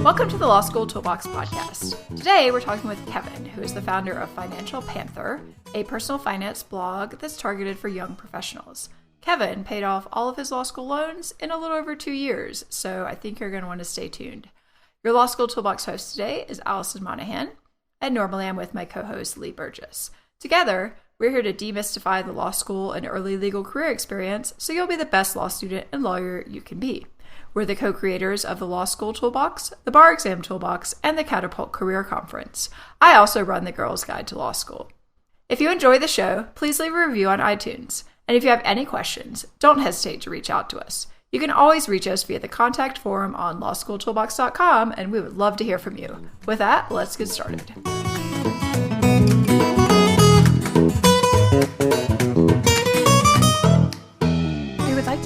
Welcome to the Law School Toolbox podcast. Today we're talking with Kevin, who is the founder of Financial Panther, a personal finance blog that's targeted for young professionals. Kevin paid off all of his law school loans in a little over 2 years, so I think you're going to want to stay tuned. Your Law School Toolbox host today is Allison Monahan, and normally I'm with my co-host Lee Burgess. Together, we're here to demystify the law school and early legal career experience so you'll be the best law student and lawyer you can be. We're the co-creators of the Law School Toolbox, the Bar Exam Toolbox, and the Catapult Career Conference. I also run the Girls Guide to Law School. If you enjoy the show, please leave a review on iTunes. And if you have any questions, don't hesitate to reach out to us. You can always reach us via the contact form on lawschooltoolbox.com, and we would love to hear from you. With that, let's get started.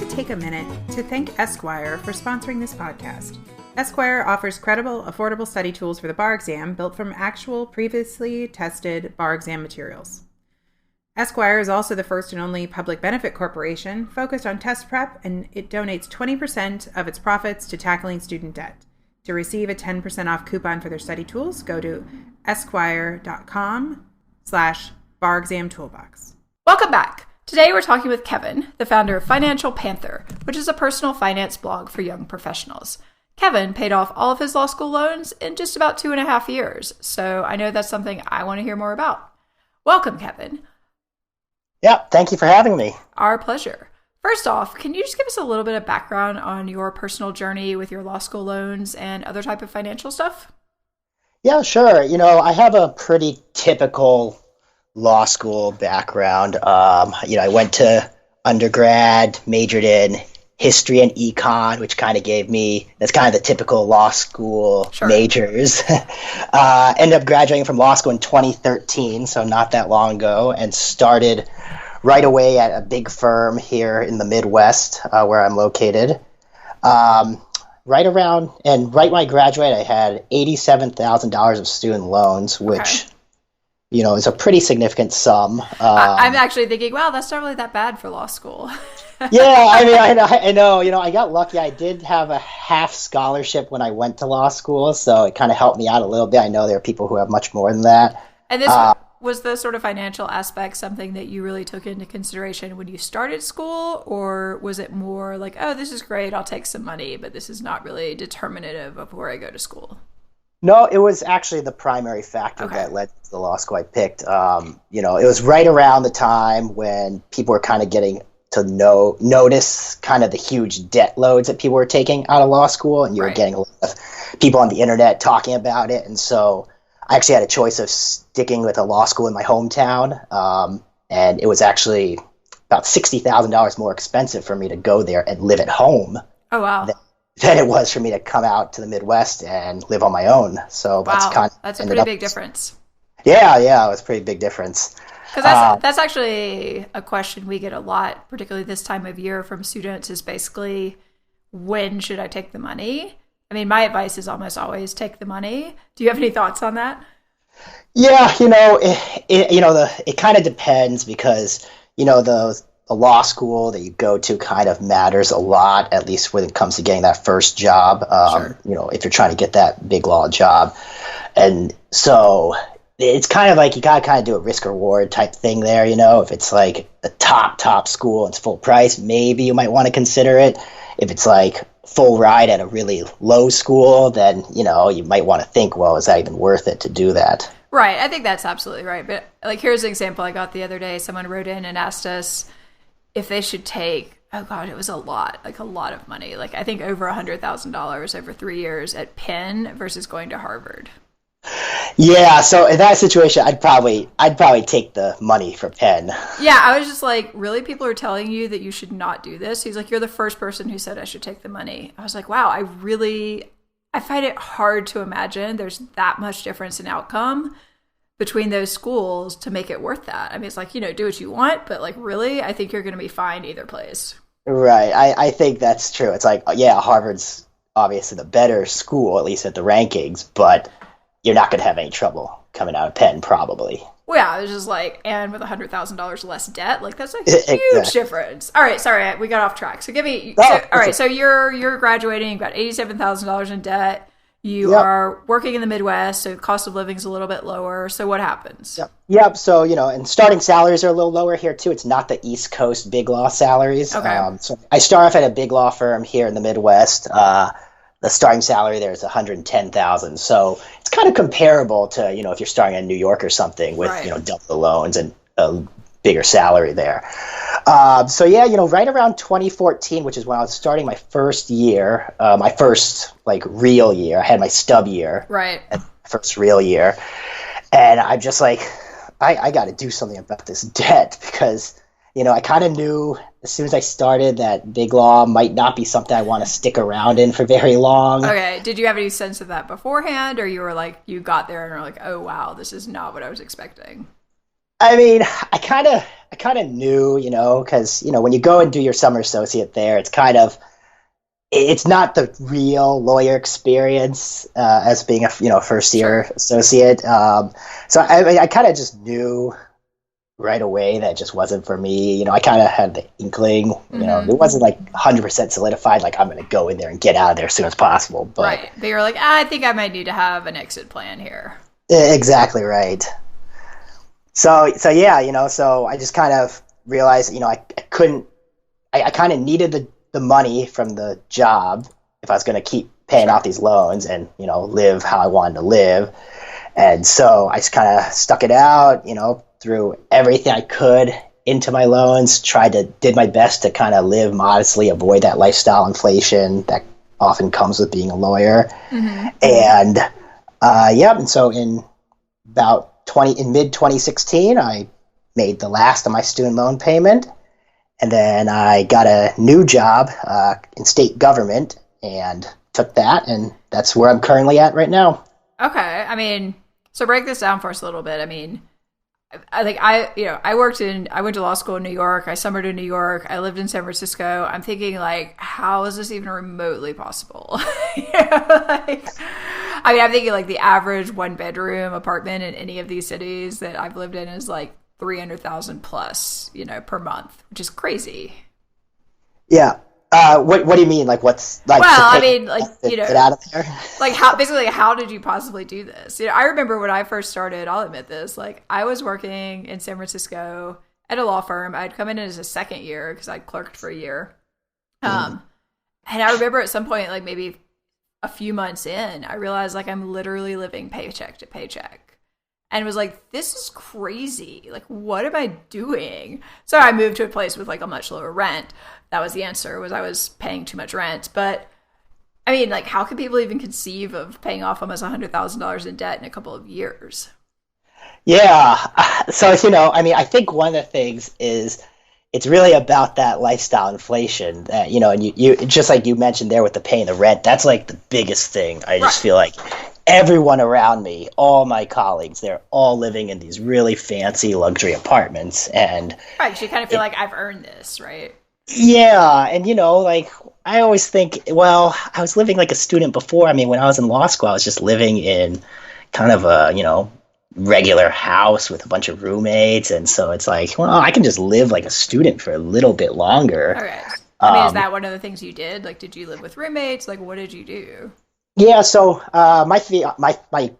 Take a minute to thank Esquire for sponsoring this podcast. Esquire offers credible, affordable study tools for the bar exam built from actual, previously tested bar exam materials. Esquire is also the first and only public benefit corporation focused on test prep, and it donates 20% of its profits to tackling student debt. To receive a 10% off coupon for their study tools, go to esquire.com/bar exam toolbox. Welcome back. Today we're talking with Kevin, the founder of Financial Panther, which is a personal finance blog for young professionals. Kevin paid off all of his law school loans in just about 2.5 years, so I know that's something I want to hear more about. Welcome, Kevin. Yeah, thank you for having me. Our pleasure. First off, can you just give us a little bit of background on your personal journey with your law school loans and other type of financial stuff? Yeah, sure. I have a pretty typical law school background. I went to undergrad, majored in history and econ, which kind of gave me, that's kind of the typical law school majors. Ended up graduating from law school in 2013, so not that long ago, and started right away at a big firm here in the Midwest, where I'm located. Right when I graduated, I had $87,000 of student loans, which is a pretty significant sum. I'm actually thinking, wow, that's not really that bad for law school. Yeah, I know. I got lucky. I did have a half scholarship when I went to law school, so it kind of helped me out a little bit. I know there are people who have much more than that. And this was the sort of financial aspect something that you really took into consideration when you started school, or was it more like, oh, this is great, I'll take some money, but this is not really determinative of where I go to school? No, it was actually the primary factor that led to the law school I picked. It was right around the time when people were kind of getting to notice kind of the huge debt loads that people were taking out of law school, and you were getting a lot of people on the internet talking about it. And so I actually had a choice of sticking with a law school in my hometown, and it was actually about $60,000 more expensive for me to go there and live at home. Oh, wow. Than it was for me to come out to the Midwest and live on my own. So that's a pretty big difference. Yeah, it was a pretty big difference. Because that's actually a question we get a lot, particularly this time of year from students, is basically, when should I take the money? I mean, my advice is almost always take the money. Do you have any thoughts on that? Yeah, it kind of depends, because, the law school that you go to kind of matters a lot, at least when it comes to getting that first job, if you're trying to get that big law job. And so it's kind of like you got to kind of do a risk reward type thing there. If it's like the top school and it's full price, maybe you might want to consider it. If it's like full ride at a really low school, then, you might want to think, well, is that even worth it to do that? Right. I think that's absolutely right. But here's an example I got the other day. Someone wrote in and asked us if they should take, it was a lot of money. I think over $100,000 over 3 years at Penn versus going to Harvard. Yeah, so in that situation, I'd probably take the money for Penn. Yeah, I was just like, really? People are telling you that you should not do this? He's like, you're the first person who said I should take the money. I was like, wow, I find it hard to imagine there's that much difference in outcome between those schools to make it worth that. I mean, it's like, do what you want, but really, I think you're going to be fine either place. Right. I think that's true. It's like, yeah, Harvard's obviously the better school, at least at the rankings, but you're not going to have any trouble coming out of Penn, probably. Well, yeah, it was just like, and with $100,000 less debt, like that's a Exactly. huge difference. All right, sorry, we got off track. So give me, all right, so you're graduating, you've got $87,000 in debt. You are working in the Midwest, so cost of living is a little bit lower. So what happens? Yep. So, and starting salaries are a little lower here too. It's not the East Coast big law salaries. Okay. So I start off at a big law firm here in the Midwest. The starting salary there is $110,000. So it's kind of comparable to, if you're starting in New York or something with, double the loans and a bigger salary there. Right around 2014, which is when I was starting my first year, my first real year. I had my stub year. Right. And first real year. And I'm just like, I got to do something about this debt because, I kind of knew as soon as I started that big law might not be something I want to stick around in for very long. Okay. Did you have any sense of that beforehand, or you were like, you got there and were like, oh, wow, this is not what I was expecting? I mean, I kind of knew, because, when you go and do your summer associate there, it's not the real lawyer experience as being a first year associate. So I kind of just knew right away that just wasn't for me. I kind of had the inkling. It wasn't 100% solidified. Like I'm going to go in there and get out of there as soon as possible. But right, but you're like, I think I might need to have an exit plan here. Exactly right. So yeah, so I just kind of realized, I couldn't. I kind of needed the money from the job if I was going to keep paying off these loans and, live how I wanted to live. And so I just kind of stuck it out, threw everything I could into my loans, did my best to kind of live modestly, avoid that lifestyle inflation that often comes with being a lawyer. Mm-hmm. And, and so in mid 2016, I made the last of my student loan payment. And then I got a new job in state government and took that, and that's where I'm currently at right now. Okay. I mean, so break this down for us a little bit. I mean, I went to law school in New York. I summered in New York. I lived in San Francisco. I'm thinking how is this even remotely possible? I'm thinking the average 1-bedroom apartment in any of these cities that I've lived in is $300,000 plus, per month, which is crazy. Yeah. What do you mean? What's well, I mean, get out of there. How did you possibly do this? I remember when I first started, I'll admit this, I was working in San Francisco at a law firm. I'd come in as a second year because I'd clerked for a year. And I remember at some point, maybe a few months in, I realized I'm literally living paycheck to paycheck. And was this is crazy. What am I doing? So I moved to a place with a much lower rent. That was the answer, was I was paying too much rent. But I mean, how can people even conceive of paying off almost $100,000 in debt in a couple of years? Yeah. So, I think one of the things is it's really about that lifestyle inflation that, and you just like you mentioned there with the paying the rent, that's the biggest thing. I just feel everyone around me, all my colleagues, they're all living in these really fancy luxury apartments. And right, so you kind of feel I've earned this, right? Yeah. And, I always think, well, I was living like a student before. I mean, when I was in law school, I was just living in kind of a, regular house with a bunch of roommates. And so it's well, I can just live like a student for a little bit longer. Okay. I mean, is that one of the things you did? Did you live with roommates? What did you do? Yeah. So my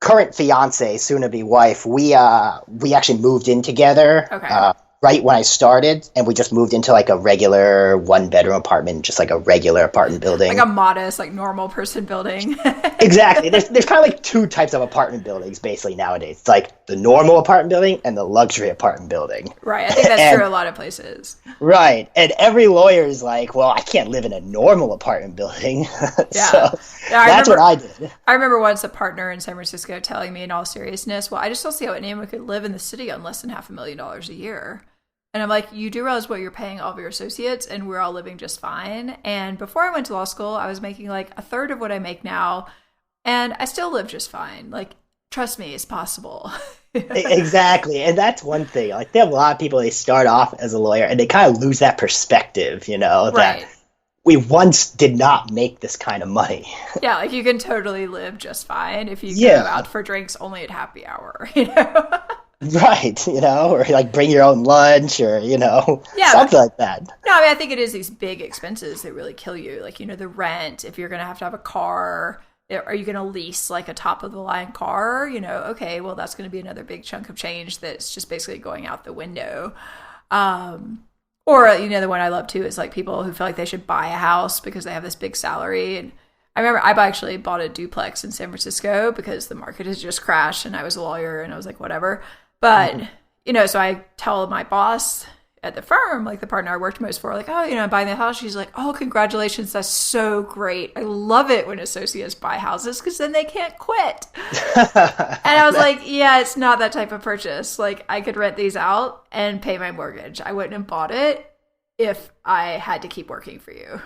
current fiance, soon to be wife, we actually moved in together. Okay. Right when I started, and we just moved into a regular 1-bedroom apartment, just a regular apartment building. A modest, normal person building. Exactly. There's kind of two types of apartment buildings basically nowadays. It's the normal apartment building and the luxury apartment building. Right. I think that's true a lot of places. Right. And every lawyer is well, I can't live in a normal apartment building. Yeah. So that's what I did. I remember once a partner in San Francisco telling me in all seriousness, well, I just don't see how anyone could live in the city on less than $500,000 a year. And I'm you do realize what you're paying all of your associates, and we're all living just fine. And before I went to law school, I was making a third of what I make now, and I still live just fine. Trust me, it's possible. Exactly. And that's one thing. There are a lot of people, they start off as a lawyer, and they kind of lose that perspective, that right. We once did not make this kind of money. Yeah, you can totally live just fine if you go out for drinks only at happy hour, Right, or like bring your own lunch or, Yeah, something like that. no, I mean, I think it is these big expenses that really kill you. Like, the rent, if you're going to have a car, are you going to lease like a top of the line car? Okay, well, that's going to be another big chunk of change that's just basically going out the window. Or, the one I love too is like people who feel like they should buy a house because they have this big salary. And I remember I actually bought a duplex in San Francisco because the market has just crashed and I was a lawyer and I was like, whatever. But, so I tell my boss at the firm, like the partner I worked most for, like, oh, I'm buying the house. She's like, oh, congratulations. That's so great. I love it when associates buy houses because then they can't quit. And I was like, yeah, it's not that type of purchase. Like I could rent these out and pay my mortgage. I wouldn't have bought it if I had to keep working for you.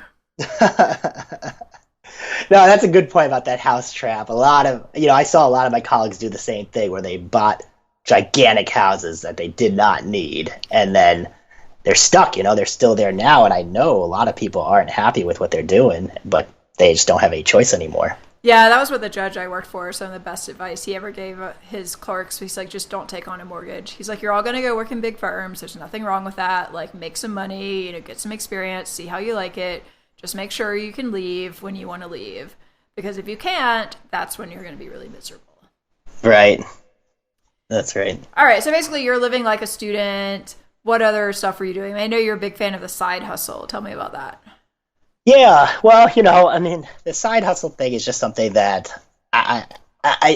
No, that's a good point about that house trap. A lot of, I saw a lot of my colleagues do the same thing where they bought gigantic houses that they did not need. And then they're stuck, they're still there now. And I know a lot of people aren't happy with what they're doing, but they just don't have any choice anymore. Yeah, that was what the judge I worked for, some of the best advice he ever gave his clerks. He's like, just don't take on a mortgage. He's like, you're all going to go work in big firms. There's nothing wrong with that. Like, make some money, get some experience, see how you like it. Just make sure you can leave when you want to leave. Because if you can't, that's when you're going to be really miserable. Right. That's right. All right. So basically, you're living like a student. What other stuff were you doing? I know you're a big fan of the side hustle. Tell me about that. Yeah. Well, I mean, the side hustle thing is just something that I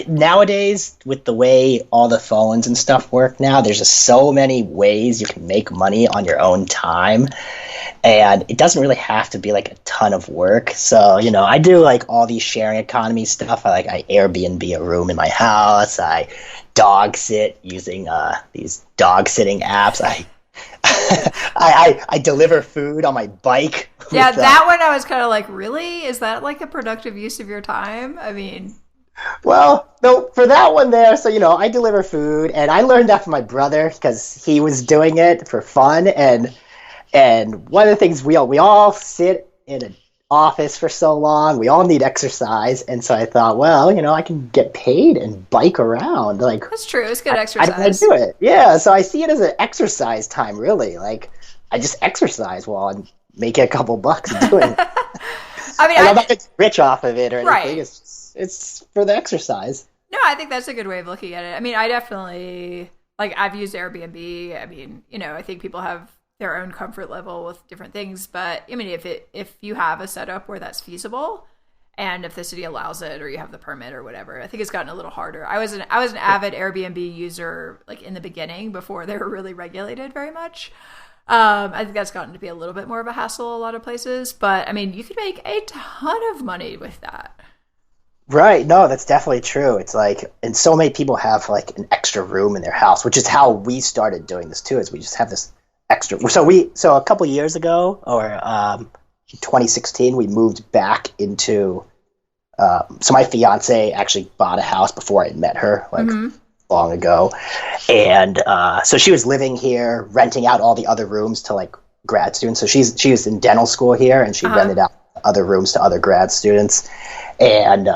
nowadays, with the way all the phones and stuff work now, there's just so many ways you can make money on your own time. And it doesn't really have to be like a ton of work. So, I do like all these sharing economy stuff. I Airbnb a room in my house. I dog sit using these dog sitting apps. I deliver food on my bike. Yeah, that one I was kind of like, really? Is that like a productive use of your time? I mean... Well, no, for that one there, so, I deliver food, and I learned that from my brother because he was doing it for fun, and one of the things we all sit in an office for so long, we all need exercise, and so I thought, well, I can get paid and bike around. Like that's true. It's good exercise. I do it. Yeah, so I see it as an exercise time, really. Like I just exercise while I'm making a couple bucks doing it. I mean, I'm not getting rich off of it or anything. Right. It's for the exercise. No, I think that's a good way of looking at it. I mean, I definitely I've used Airbnb. I mean, I think people have their own comfort level with different things, but I mean, if you have a setup where that's feasible, and if the city allows it, or you have the permit or whatever, I think it's gotten a little harder. I was an avid Airbnb user like in the beginning before they were really regulated very much. I think that's gotten to be a little bit more of a hassle a lot of places, but I mean, you could make a ton of money with that. Right. No, that's definitely true. It's like, and so many people have like an extra room in their house, which is how we started doing this too, is we just have this extra. So a couple of years ago, or 2016, we moved back into, so my fiance actually bought a house before I met her, like long ago. And so she was living here, renting out all the other rooms to like grad students. So she was in dental school here, and she rented out other rooms to other grad students. And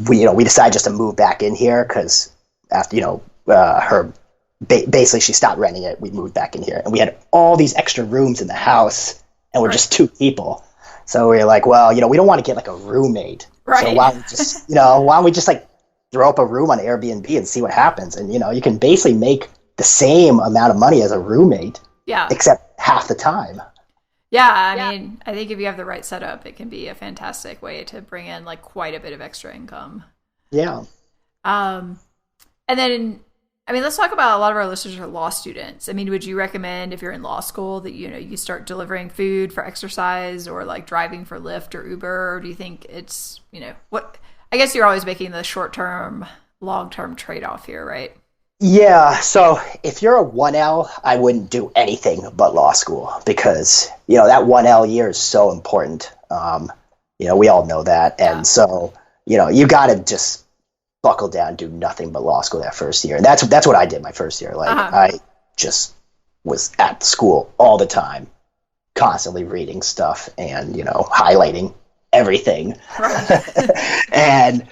we decided just to move back in here because after her basically she stopped renting it. We moved back in here, and we had all these extra rooms in the house, and we're just two people. So we were like, well, we don't want to get like a roommate. Right. So why don't we just like throw up a room on Airbnb and see what happens? And you can basically make the same amount of money as a roommate. Yeah. Except half the time. Yeah, I mean, I think if you have the right setup, it can be a fantastic way to bring in like quite a bit of extra income. Yeah. And then, I mean, let's talk about a lot of our listeners are law students. I mean, would you recommend if you're in law school that, you start delivering food for exercise or like driving for Lyft or Uber? Or do you think it's, what, I guess you're always making the short-term, long-term trade-off here, right? Yeah, so if you're a 1L, I wouldn't do anything but law school because, that 1L year is so important. We all know that. And so, you got to just buckle down, do nothing but law school that first year. And that's what I did my first year. Like I just was at school all the time, constantly reading stuff and, highlighting everything. Right. And,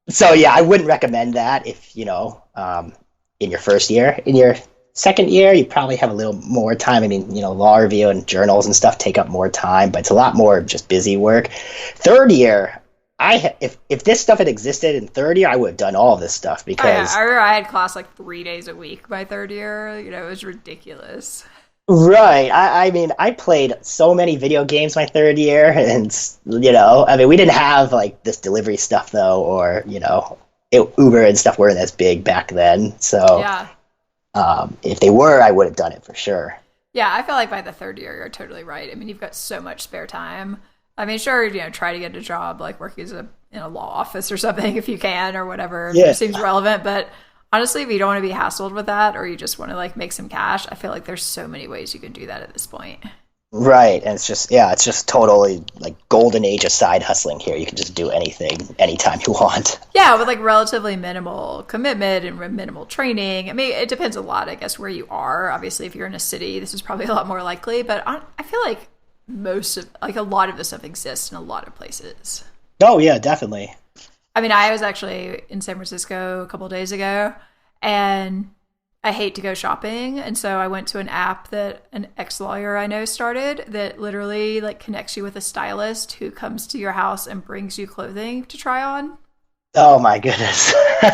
so yeah, I wouldn't recommend that if, in your first year. In your second year, you probably have a little more time. I mean, law review and journals and stuff take up more time, but it's a lot more just busy work. Third year, if this stuff had existed in third year, I would have done all of this stuff because I remember I had class like 3 days a week by third year. It was ridiculous. right. I mean, I played so many video games my third year, and I mean, we didn't have like this delivery stuff though, or Uber and stuff weren't as big back then. So Yeah. if they were, I would have done it for sure. Yeah, I feel like by the third year, you're totally right. I mean, you've got so much spare time. I mean, sure, try to get a job like working in a law office or something if you can or whatever. Yeah. It seems relevant. But honestly, if you don't want to be hassled with that or you just want to like make some cash, I feel like there's so many ways you can do that at this point. Right, and it's just totally like golden age of side hustling here. You can just do anything, anytime you want. Yeah, with like relatively minimal commitment and minimal training. I mean, it depends a lot, I guess, where you are. Obviously, if you're in a city, this is probably a lot more likely. But I feel like a lot of this stuff exists in a lot of places. Oh yeah, definitely. I mean, I was actually in San Francisco a couple of days ago, and I hate to go shopping, and so I went to an app that an ex-lawyer I know started that literally like connects you with a stylist who comes to your house and brings you clothing to try on. Oh my goodness.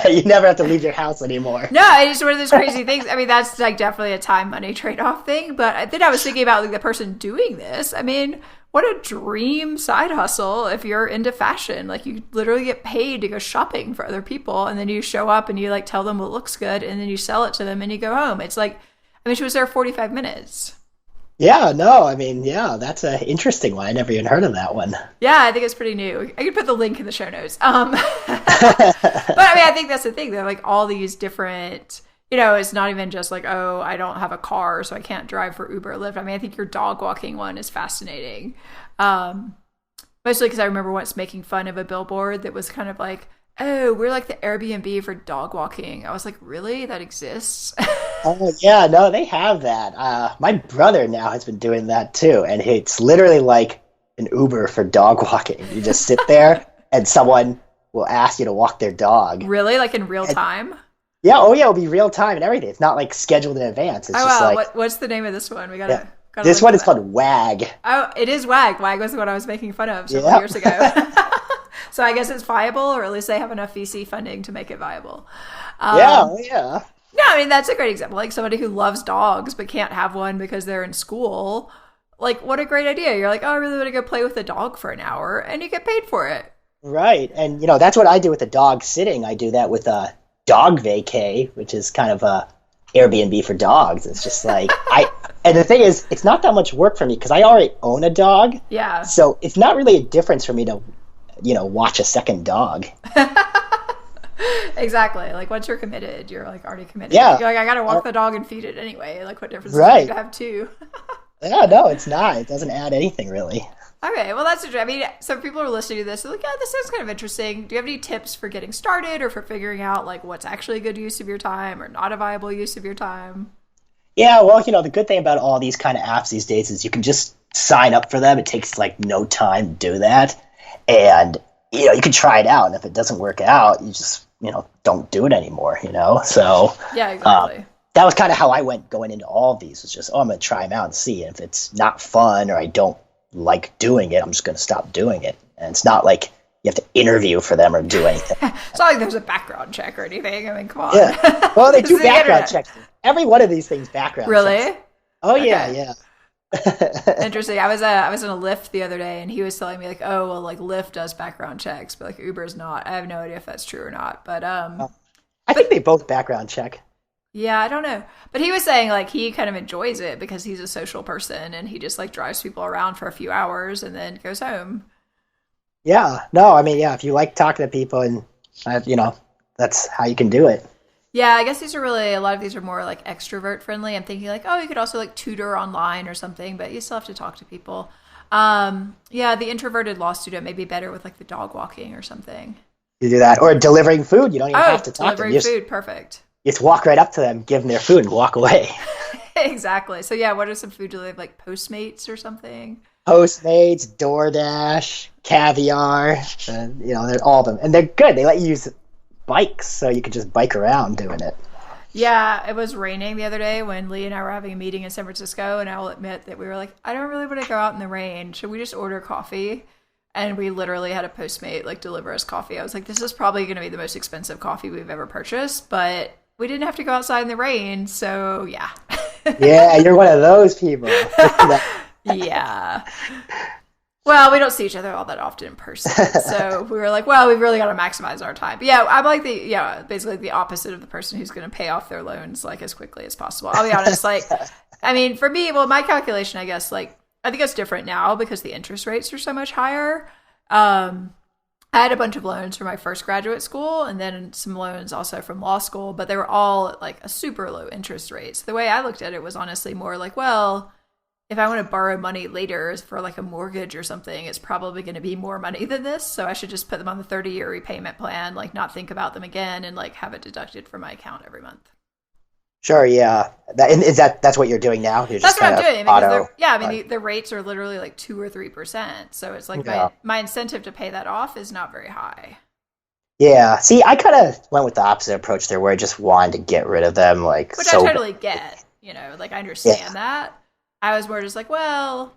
You never have to leave your house anymore. No, it's just one of those crazy things. I mean, that's like definitely a time money trade-off thing, but then I was thinking about like the person doing this. I mean, what a dream side hustle if you're into fashion. Like you literally get paid to go shopping for other people, and then you show up and you like tell them what looks good, and then you sell it to them and you go home. It's like, I mean, she was there 45 minutes. Yeah, no, I mean, yeah, that's an interesting one. I never even heard of that one. Yeah, I think it's pretty new. I could put the link in the show notes. But I mean, I think that's the thing. They're like all these different, it's not even just like, oh, I don't have a car, so I can't drive for Uber or Lyft. I mean, I think your dog walking one is fascinating. Mostly because I remember once making fun of a billboard that was kind of like, oh, we're like the Airbnb for dog walking. I was like, really? That exists? Oh yeah, no, they have that. My brother now has been doing that too, and it's literally like an Uber for dog walking. You just sit there, and someone will ask you to walk their dog. Really? Like in real time? Yeah, oh yeah, it'll be real time and everything. It's not like scheduled in advance. It's just wow. like What's the name of this one? We gotta. This one is called Wag. Oh, it is Wag. Wag was the one I was making fun of several years ago. So I guess it's viable, or at least they have enough VC funding to make it viable. Yeah. No, I mean, that's a great example. Like somebody who loves dogs but can't have one because they're in school. Like, what a great idea. You're like, oh, I really want to go play with a dog for an hour, and you get paid for it. Right. And, that's what I do with the dog sitting. I do that with a dog vacay, which is kind of a Airbnb for dogs. It's just like, and the thing is, it's not that much work for me because I already own a dog. Yeah. So it's not really a difference for me to, watch a second dog. Exactly. Like once you're committed, you're like already committed. Yeah. You're like, I gotta walk the dog and feed it anyway. Like what difference Right. does it make to have two? Yeah, no, it's not. It doesn't add anything really. Okay, well that's interesting. I mean, some people are listening to this. They're like, yeah, this sounds kind of interesting. Do you have any tips for getting started or for figuring out like what's actually a good use of your time or not a viable use of your time? Yeah, well, the good thing about all these kind of apps these days is you can just sign up for them. It takes like no time to do that. And, you can try it out. And if it doesn't work out, you just, don't do it anymore, So Yeah, exactly. That was kind of how I went going into all of these. Was just, I'm going to try them out and see. And if it's not fun or I don't like doing it, I'm just going to stop doing it. And it's not like you have to interview for them or do anything. It's not like there's a background check or anything. I mean, come on. Yeah. Well, they do the background internet. checks. Every one of these things background Really? checks. Oh, Okay. yeah. Interesting. I was in a Lyft the other day, and he was telling me like, oh, well, like Lyft does background checks, but like Uber's not. I have no idea if that's true or not. But I think they both background check. yeah, I don't know. But he was saying like he kind of enjoys it because he's a social person, and he just like drives people around for a few hours and then goes home. Yeah. No, I mean, yeah, if you like talking to people and, that's how you can do it. Yeah, I guess a lot of these are more like extrovert friendly. I'm thinking like, oh, you could also like tutor online or something, but you still have to talk to people. Yeah, the introverted law student may be better with like the dog walking or something. You do that. Or delivering food. You don't even have to talk to them. Delivering food, perfect. You just walk right up to them, give them their food, and walk away. Exactly. So yeah, what are some food delivery, like Postmates or something? Postmates, DoorDash, Caviar, they're all of them. And they're good. They let you use bikes, so you could just bike around doing it. Yeah, it was raining the other day when Lee and I were having a meeting in San Francisco, and I will admit that we were like, I don't really want to go out in the rain. Should we just order coffee? And we literally had a Postmate like deliver us coffee. I was like, this is probably going to be the most expensive coffee we've ever purchased, but we didn't have to go outside in the rain, so yeah. Yeah, you're one of those people. Yeah. Well, we don't see each other all that often in person, so we were like, well, we've really got to maximize our time. But yeah, I'm like basically the opposite of the person who's going to pay off their loans like as quickly as possible. I'll be honest, like, I mean, for me, well, my calculation, I guess, like, I think it's different now because the interest rates are so much higher. I had a bunch of loans for my first graduate school and then some loans also from law school, but they were all at like a super low interest rate. So the way I looked at it was honestly more like, well, if I want to borrow money later for like a mortgage or something, it's probably going to be more money than this. So I should just put them on the 30-year repayment plan, like not think about them again and like have it deducted from my account every month. Sure, yeah. That's what you're doing now? You're That's just what I'm doing. Because I mean, the rates are literally like 2 or 3%. So it's like my incentive to pay that off is not very high. Yeah. See, I kind of went with the opposite approach there, where I just wanted to get rid of them, like. Which I totally get. Like I understand that. I was more just like, well,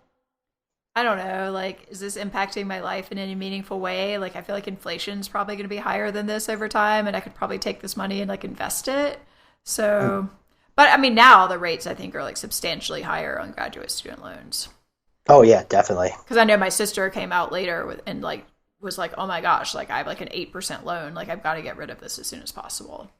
I don't know. Like, is this impacting my life in any meaningful way? Like, I feel like inflation's probably going to be higher than this over time, and I could probably take this money and like invest it. So, but I mean, now the rates I think are like substantially higher on graduate student loans. Oh yeah, definitely. Because I know my sister came out later and like was like, oh my gosh, like I have like an 8% loan. Like I've got to get rid of this as soon as possible.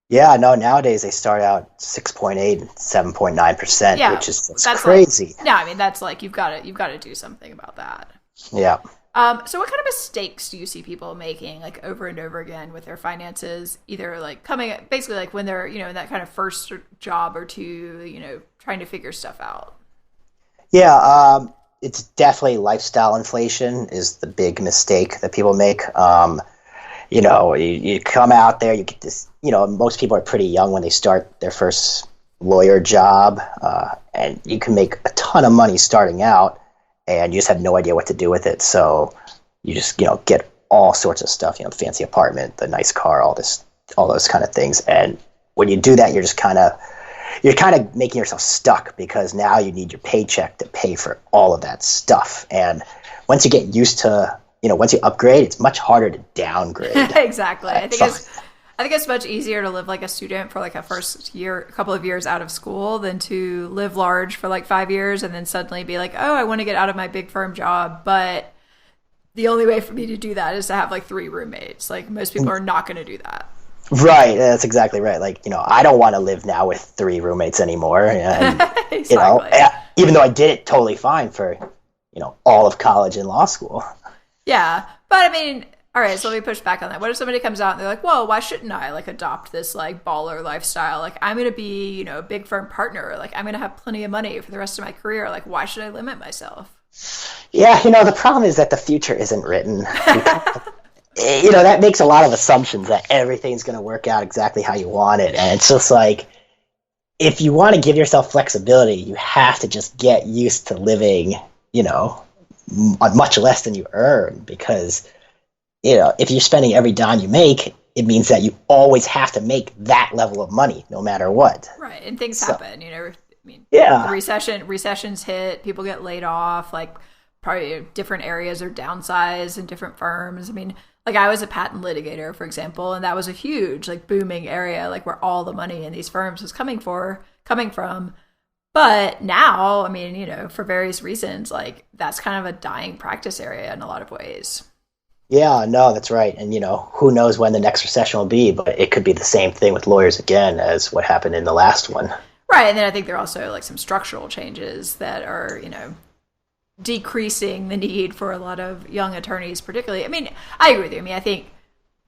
Yeah, no, nowadays they start out 6.8 and 7.9%, which is crazy. Like, I mean, that's like you've got to do something about that. Yeah. So what kind of mistakes do you see people making like over and over again with their finances, either like basically like when they're, in that kind of first job or two, trying to figure stuff out? Yeah, it's definitely lifestyle inflation is the big mistake that people make. You come out there, you get this, most people are pretty young when they start their first lawyer job, and you can make a ton of money starting out, and you just have no idea what to do with it. So you just, get all sorts of stuff, the fancy apartment, the nice car, all those kind of things. And when you do that, you're kind of making yourself stuck, because now you need your paycheck to pay for all of that stuff. And once you get used to, once you upgrade, it's much harder to downgrade. Exactly. I think it's much easier to live like a student for like a couple of years out of school than to live large for like 5 years and then suddenly be like, oh, I want to get out of my big firm job. But the only way for me to do that is to have like 3 roommates. Like most people are not going to do that. Right. That's exactly right. Like, I don't want to live now with 3 roommates anymore. And, exactly. Even though I did it totally fine for, all of college and law school. Yeah. But I mean, all right, so let me push back on that. What if somebody comes out and they're like, whoa, why shouldn't I like adopt this like baller lifestyle? Like I'm going to be, a big firm partner. Like I'm going to have plenty of money for the rest of my career. Like why should I limit myself? Yeah. The problem is that the future isn't written. That makes a lot of assumptions that everything's going to work out exactly how you want it. And it's just like, if you want to give yourself flexibility, you have to just get used to living, on much less than you earn, because, if you're spending every dime you make, it means that you always have to make that level of money no matter what. Right. And things happen, I mean, yeah. The recessions hit, people get laid off, like probably different areas are downsized in different firms. I mean, like I was a patent litigator, for example, and that was a huge like booming area, like where all the money in these firms was coming from. But now, I mean, for various reasons, like that's kind of a dying practice area in a lot of ways. Yeah, no, that's right. And, who knows when the next recession will be, but it could be the same thing with lawyers again as what happened in the last one. Right. And then I think there are also like some structural changes that are, decreasing the need for a lot of young attorneys, particularly. I mean, I agree with you. I mean, I think,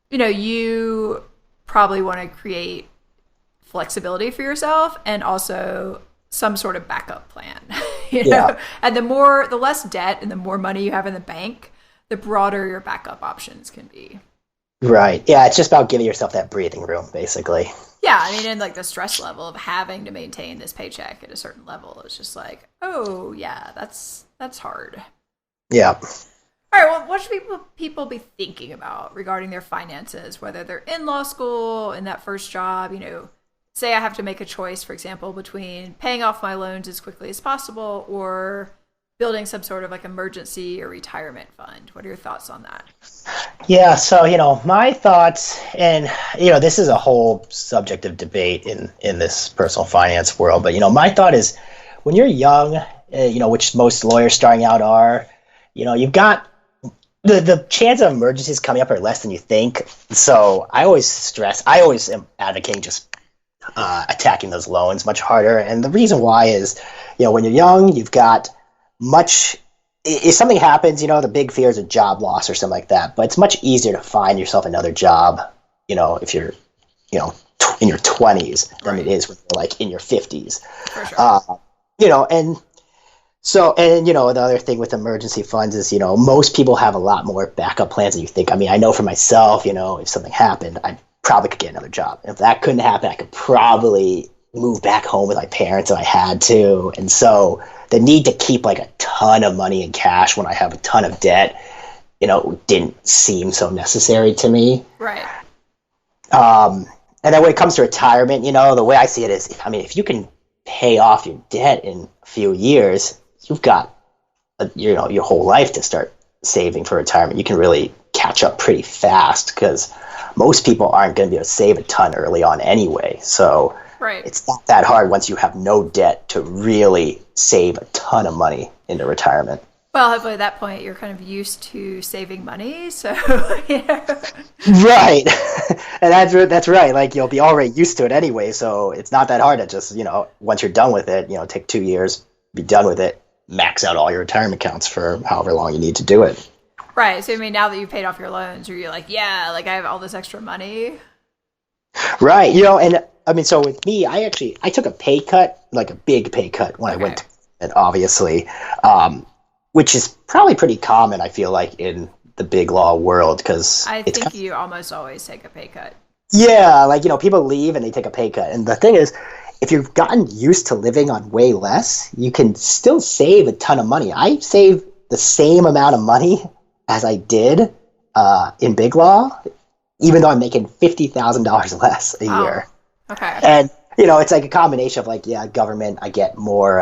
you probably want to create flexibility for yourself and also some sort of backup plan, Yeah. And the less debt and the more money you have in the bank, the broader your backup options can be. Right. Yeah. It's just about giving yourself that breathing room, basically. Yeah. I mean, and like the stress level of having to maintain this paycheck at a certain level is just like, oh yeah, that's hard. Yeah. All right, well, what should people be thinking about regarding their finances, whether they're in law school, in that first job, say I have to make a choice, for example, between paying off my loans as quickly as possible or building some sort of like emergency or retirement fund. What are your thoughts on that? Yeah, so my thoughts, and this is a whole subject of debate in this personal finance world. But my thought is, when you're young, which most lawyers starting out are, you've got the chance of emergencies coming up are less than you think. So I always am advocating just attacking those loans much harder. And the reason why is, when you're young, you've got much. If something happens, the big fear is a job loss or something like that. But it's much easier to find yourself another job, if you're, in your 20s than it is when you're like in your 50s. For sure. And so, and the other thing with emergency funds is, most people have a lot more backup plans than you think. I mean, I know for myself, if something happened, I probably could get another job. If that couldn't happen, I could probably move back home with my parents if I had to. And so the need to keep like a ton of money in cash when I have a ton of debt, didn't seem so necessary to me. Right. And then when it comes to retirement, the way I see it is, if you can pay off your debt in a few years, you've got, your whole life to start saving for retirement. You can really catch up pretty fast because most people aren't going to be able to save a ton early on anyway. So right. It's not that hard once you have no debt to really save a ton of money into retirement. Well, hopefully at that point you're kind of used to saving money, so Right, and that's right. Like you'll be already used to it anyway, so it's not that hard to just once you're done with it, take 2 years, be done with it, max out all your retirement accounts for however long you need to do it. Right. So now that you've paid off your loans, are you like, yeah, like I have all this extra money? Right. And so with me, I took a pay cut, like a big pay cut when I went to it, obviously, which is probably pretty common, I feel like, in the big law world, because I think you almost always take a pay cut. Yeah, like, people leave and they take a pay cut. And the thing is, if you've gotten used to living on way less, you can still save a ton of money. I saved the same amount of money as I did in big law, even though I'm making $50,000 less a year. Okay. And, it's like a combination of like, government, I get more,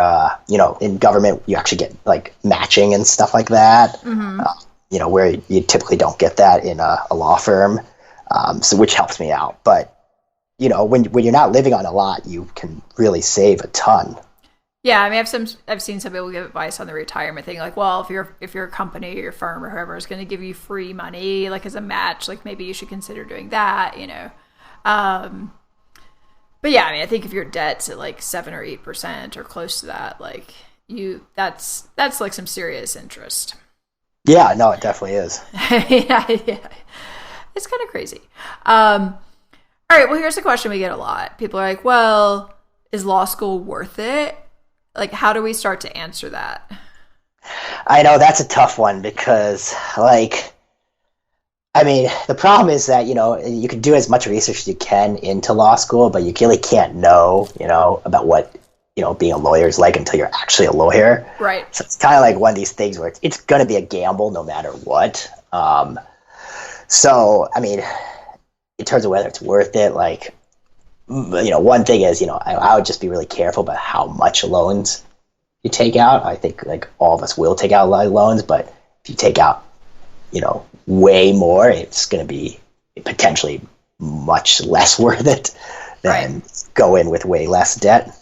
in government, you actually get like matching and stuff like that, where you typically don't get that in a law firm, so which helps me out. But, when you're not living on a lot, you can really save a ton. Yeah, I've seen some people give advice on the retirement thing, like, well, if your company or your firm or whoever is going to give you free money, like as a match, like maybe you should consider doing that, But yeah, I think if your debt's at like 7 or 8% or close to that, like that's like some serious interest. Yeah, no, it definitely is. yeah, it's kind of crazy. All right, well, here's a question we get a lot. People are like, well, is law school worth it? Like, how do we start to answer that? I know that's a tough one because, the problem is that, you can do as much research as you can into law school, but you really can't know, about what, being a lawyer is like until you're actually a lawyer. Right. So it's kind of like one of these things where it's going to be a gamble no matter what. So, in terms of whether it's worth it, one thing is, I would just be really careful about how much loans you take out. I think all of us will take out a lot of loans, but if you take out, way more, it's going to be potentially much less worth it than go in with way less debt.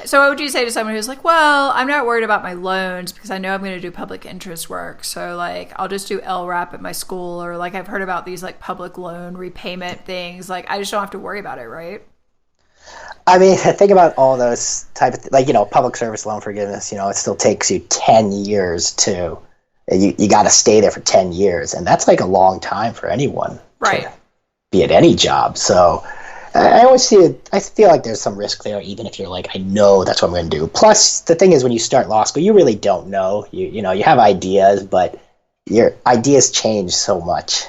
So what would you say to someone who's like, well, I'm not worried about my loans because I know I'm going to do public interest work. So I'll just do LRAP at my school, or I've heard about these public loan repayment things. I just don't have to worry about it, right? Think about all those type of public service loan forgiveness, it still takes you 10 years to, you got to stay there for 10 years. And that's a long time for anyone to be at any job. So I always see it. I feel like there's some risk there, even if you're I know that's what I'm going to do. Plus, the thing is, when you start law school, you really don't know. You have ideas, but your ideas change so much.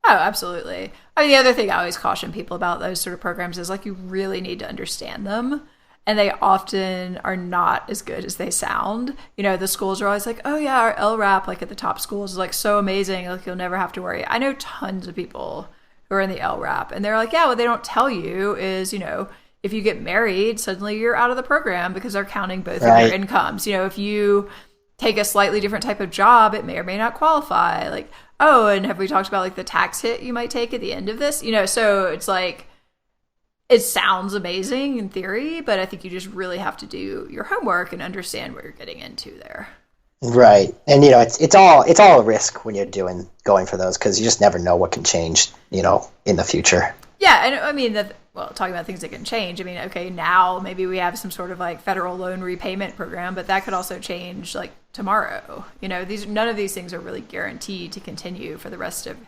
Oh, absolutely. The other thing I always caution people about those sort of programs is you really need to understand them. and they often are not as good as they sound. You know, the schools are always like, oh yeah, our LRAP, like at the top schools, is like so amazing. Like you'll never have to worry. I know tons of people who are in the LRAP, and they're like, yeah, what they don't tell you is, you know, if you get married, suddenly you're out of the program because they're counting both of your incomes. You know, if you take a slightly different type of job, it may or may not qualify. Like, oh, and have we talked about like the tax hit you might take at the end of this? You know, so it's like, it sounds amazing in theory, but I think you just really have to do your homework and understand what you're getting into there. Right. And, you know, it's all a risk when you're going for those, because you just never know what can change, you know, in the future. Yeah. And I mean, talking about things that can change. I mean, okay, now maybe we have some sort of like federal loan repayment program, but that could also change like tomorrow. You know, none of these things are really guaranteed to continue for the rest of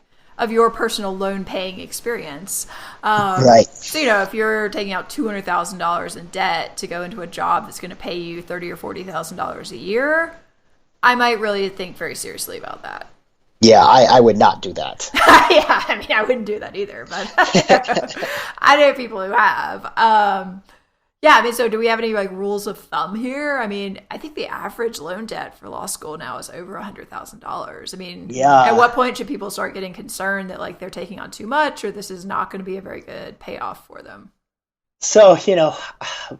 your personal loan paying experience. Right. So, you know, if you're taking out $200,000 in debt to go into a job that's going to pay you $30,000 or $40,000 a year, I might really think very seriously about that. Yeah, I would not do that. Yeah, I mean, I wouldn't do that either, but I know people who have. Yeah, I mean, so do we have any like rules of thumb here? I mean, I think the average loan debt for law school now is over $100,000. I mean, at what point should people start getting concerned that like they're taking on too much, or this is not going to be a very good payoff for them? So, you know,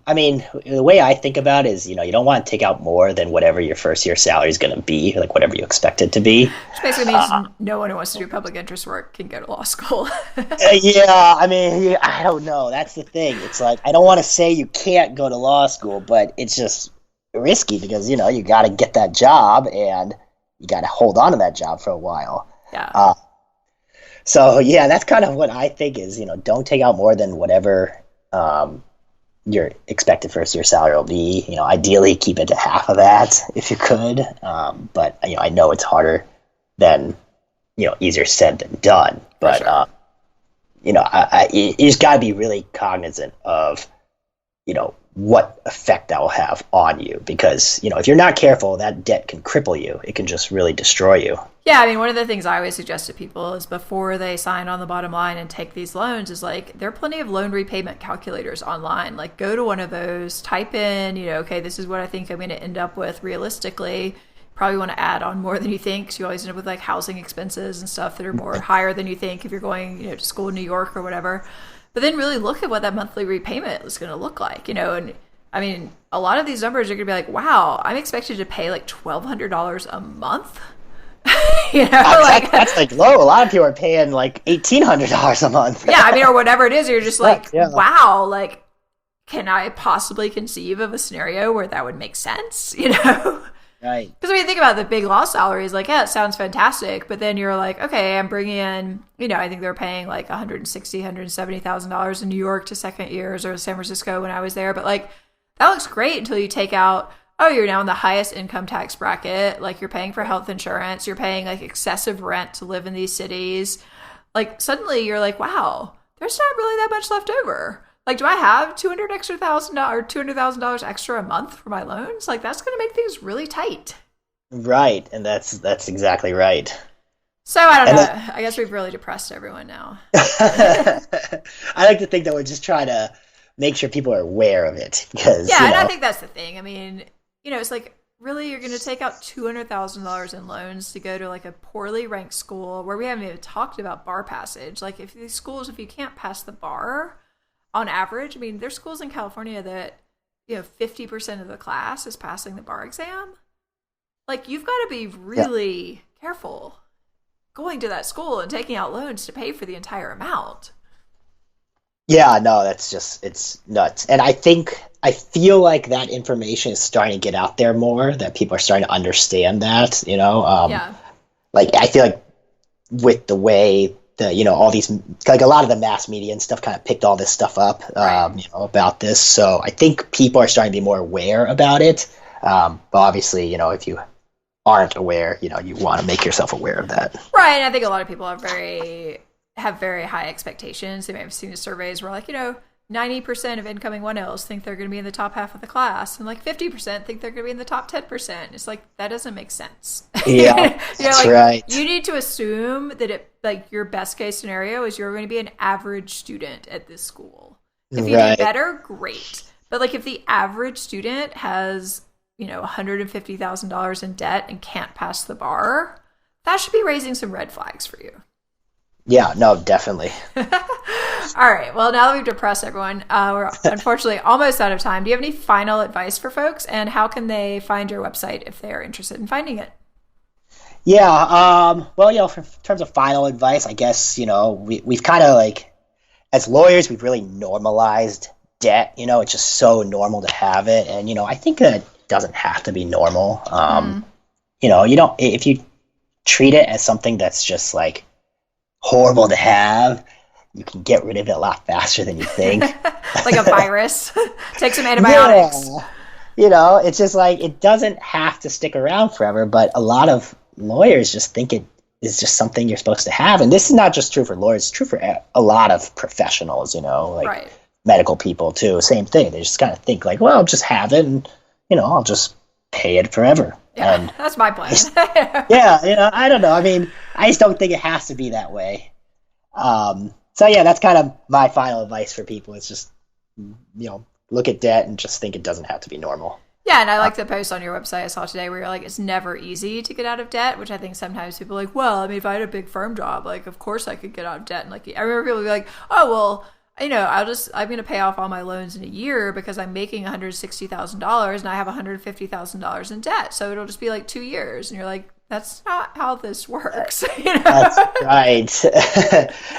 I mean, the way I think about it is, you know, you don't want to take out more than whatever your first year salary is going to be, like whatever you expect it to be. Which basically means no one who wants to do public interest work can go to law school. Yeah, I mean, I don't know. That's the thing. It's like, I don't want to say you can't go to law school, but it's just risky because, you know, you got to get that job and you got to hold on to that job for a while. Yeah. So, yeah, that's kind of what I think is, you know, don't take out more than whatever your expected first year salary will be. You know, ideally keep it to half of that if you could. But you know, I know it's harder than, you know, easier said than done. But sure. You know, you just got to be really cognizant of, you know, what effect that will have on you, because, you know, if you're not careful, that debt can cripple you. It can just really destroy you. Yeah, I mean, one of the things I always suggest to people is before they sign on the bottom line and take these loans is like, there are plenty of loan repayment calculators online. Like, go to one of those, type in, you know, okay, this is what I think I'm going to end up with realistically. Probably want to add on more than you think, because you always end up with like housing expenses and stuff that are more higher than you think if you're going, you know, to school in New York or whatever. But then really look at what that monthly repayment is going to look like, you know. And I mean, a lot of these numbers are going to be like, wow, I'm expected to pay like $1,200 a month. You know, that's like low. A lot of people are paying like $1,800 a month. Yeah, I mean, or whatever it is. You're just like, wow, like, can I possibly conceive of a scenario where that would make sense? You know, right? Because when you think about the big law salaries, like, yeah, it sounds fantastic, but then you're like, okay, I'm bringing in, you know, I think they're paying like $160,000, $170,000 in New York to second years, or San Francisco when I was there, but like, that looks great until you take out, oh, you're now in the highest income tax bracket. Like, you're paying for health insurance. You're paying like excessive rent to live in these cities. Like, suddenly you're like, wow, there's not really that much left over. Like, do I have $200,000 extra a month for my loans? Like, that's going to make things really tight. Right. And that's exactly right. So I don't know. I guess we've really depressed everyone now. I like to think that we're just trying to make sure people are aware of it. Because, yeah, and I think that's the thing. I mean, you know, it's like, really, you're going to take out $200,000 in loans to go to like a poorly ranked school where we haven't even talked about bar passage. Like, if these schools, if you can't pass the bar on average, I mean, there's schools in California that, you know, 50% of the class is passing the bar exam. Like, you've got to be really careful going to that school and taking out loans to pay for the entire amount. Yeah, no, it's nuts. And I feel like that information is starting to get out there more, that people are starting to understand that, you know? Like, I feel like with the way the, you know, all these, like a lot of the mass media and stuff kind of picked all this stuff up, you know, about this. So I think people are starting to be more aware about it. But obviously, you know, if you aren't aware, you know, you want to make yourself aware of that. Right. And I think a lot of people have very high expectations. They may have seen the surveys where, like, you know, 90% of incoming 1Ls think they're going to be in the top half of the class, and like 50% think they're going to be in the top 10%. It's like, that doesn't make sense. Yeah, that's like, right. You need to assume that it, like, your best case scenario is you're going to be an average student at this school. If you do better, great. But like if the average student has, $150,000 in debt and can't pass the bar, that should be raising some red flags for you. Yeah, no, definitely. All right. Well, now that we've depressed everyone, we're unfortunately almost out of time. Do you have any final advice for folks, and how can they find your website if they're interested in finding it? Yeah. Well, in terms of final advice, I guess, we've kind of like, as lawyers, we've really normalized debt. It's just so normal to have it. And, I think that it doesn't have to be normal. If you treat it as something that's just like horrible to have, you can get rid of it a lot faster than you think. Like a virus. Take some antibiotics. Yeah. It's just like, it doesn't have to stick around forever, but a lot of lawyers just think it is just something you're supposed to have. And this is not just true for lawyers, it's true for a lot of professionals, right. Medical people too. Same thing. They just kind of think like, well, I'll just have it and, I'll just pay it forever. Yeah, and that's my plan. I don't know. I mean, I just don't think it has to be that way. So yeah, that's kind of my final advice for people. It's just, look at debt and just think it doesn't have to be normal. Yeah, and I like the post on your website I saw today where you're like, it's never easy to get out of debt, which I think sometimes people are like, well, I mean, if I had a big firm job, like, of course I could get out of debt. And like, I remember people be like, oh, well, I'm going to pay off all my loans in a year because I'm making $160,000 and I have $150,000 in debt. So it'll just be like 2 years. And you're like, that's not how this works. That's right.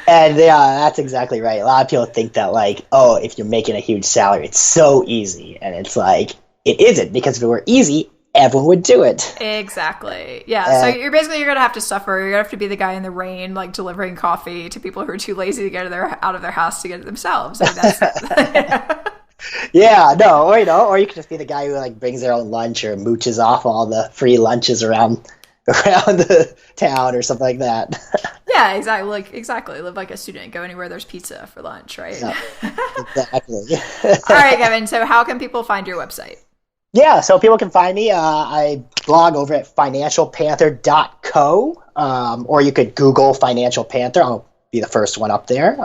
And yeah, that's exactly right. A lot of people think that like, oh, if you're making a huge salary, it's so easy. And it's like, it isn't, because if it were easy, everyone would do it. Exactly. Yeah. So you're going to have to suffer. You're going to have to be the guy in the rain, like delivering coffee to people who are too lazy to get out of their house to get it themselves. I mean, that's Yeah, no, or you could just be the guy who like brings their own lunch or mooches off all the free lunches around the town or something like that. Yeah, exactly. Live like a student. Go anywhere there's pizza for lunch, right? Yeah, exactly. All right, Kevin. So how can people find your website? Yeah, so people can find me. I blog over at financialpanther.co, or you could Google Financial Panther. I'll be the first one up there.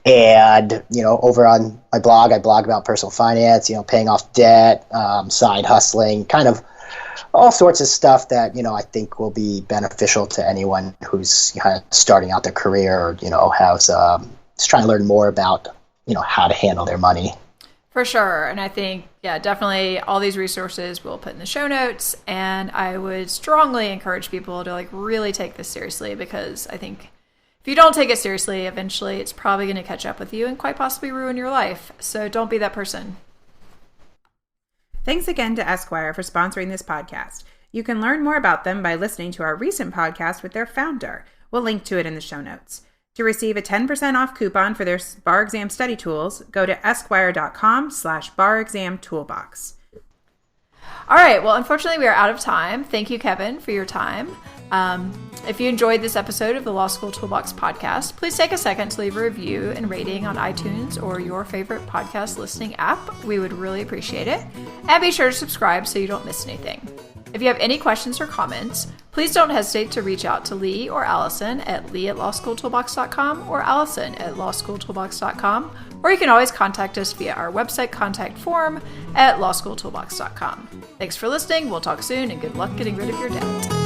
And, over on my blog, I blog about personal finance, paying off debt, side hustling, kind of all sorts of stuff that, I think will be beneficial to anyone who's kind of starting out their career or, has is trying to learn more about, how to handle their money. For sure. And I think, definitely all these resources we'll put in the show notes. And I would strongly encourage people to like really take this seriously, because I think if you don't take it seriously, eventually it's probably going to catch up with you and quite possibly ruin your life. So don't be that person. Thanks again to Esquire for sponsoring this podcast. You can learn more about them by listening to our recent podcast with their founder. We'll link to it in the show notes. To receive a 10% off coupon for their bar exam study tools, go to esquire.com/bar-exam-toolbox. All right. Well, unfortunately, we are out of time. Thank you, Kevin, for your time. If you enjoyed this episode of the Law School Toolbox podcast, please take a second to leave a review and rating on iTunes or your favorite podcast listening app. We would really appreciate it. And be sure to subscribe so you don't miss anything. If you have any questions or comments, please don't hesitate to reach out to Lee or Allison at lee@lawschooltoolbox.com or allison@lawschooltoolbox.com, or you can always contact us via our website contact form at lawschooltoolbox.com. Thanks for listening. We'll talk soon, and good luck getting rid of your debt.